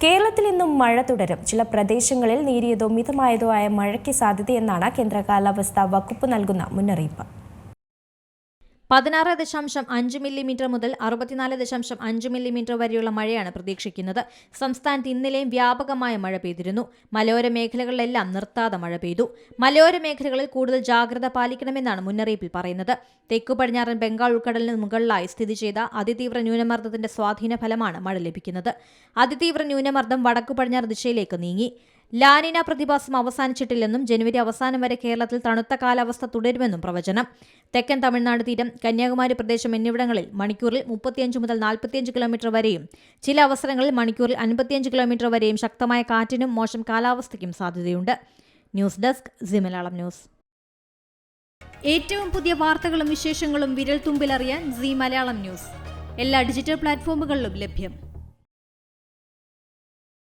കേരളത്തിൽ ഇന്നും മഴ തുടരും. ചില പ്രദേശങ്ങളിൽ നേരിയതോ മിതമായതോ ആയ മഴയ്ക്ക് സാധ്യതയെന്നാണ് കേന്ദ്ര കാലാവസ്ഥാ വകുപ്പ് നൽകുന്ന മുന്നറിയിപ്പ്. 16.5 മില്ലിമീറ്റർ മുതൽ 64.5 മില്ലിമീറ്റർ വരെയുള്ള മഴയാണ് പ്രതീക്ഷിക്കുന്നത്. സംസ്ഥാനത്ത് ഇന്നലെയും വ്യാപകമായ മഴ പെയ്തിരുന്നു. മലയോര മേഖലകളിലെല്ലാം നിർത്താതെ മഴ പെയ്തു. മലയോര മേഖലകളിൽ കൂടുതൽ ജാഗ്രത പാലിക്കണമെന്നാണ് മുന്നറിയിപ്പിൽ പറയുന്നത്. തെക്കു പടിഞ്ഞാറൻ ബംഗാൾ ഉൾക്കടലിന് മുകളിലായി സ്ഥിതി ചെയ്ത അതിതീവ്ര ന്യൂനമർദ്ദത്തിന്റെ സ്വാധീന ഫലമാണ് മഴ ലഭിക്കുന്നത്. അതിതീവ്ര ന്യൂനമർദ്ദം വടക്കു പടിഞ്ഞാറ് ദിശയിലേക്ക് നീങ്ങി. ലാനിന പ്രതിഭാസം അവസാനിച്ചിട്ടില്ലെന്നും ജനുവരി അവസാനം വരെ കേരളത്തിൽ തണുത്ത കാലാവസ്ഥ തുടരുമെന്നും പ്രവചനം. തെക്കൻ തമിഴ്നാട് തീരം, കന്യാകുമാരി പ്രദേശം എന്നിവിടങ്ങളിൽ മണിക്കൂറിൽ 35 മുതൽ 45 കിലോമീറ്റർ വരെയും ചില അവസരങ്ങളിൽ മണിക്കൂറിൽ 55 കിലോമീറ്റർ വരെയും ശക്തമായ കാറ്റിനും മോശം കാലാവസ്ഥയ്ക്കും സാധ്യതയുണ്ട്. News desk C Malayalam news. ഏറ്റവും പുതിയ വാർത്തകളും വിശേഷങ്ങളും വിരൽ തുമ്പിലറിയാൻ സി മലയാളം ന്യൂസ് എല്ലാ ഡിജിറ്റൽ പ്ലാറ്റ്ഫോമുകളിലും ലഭ്യം.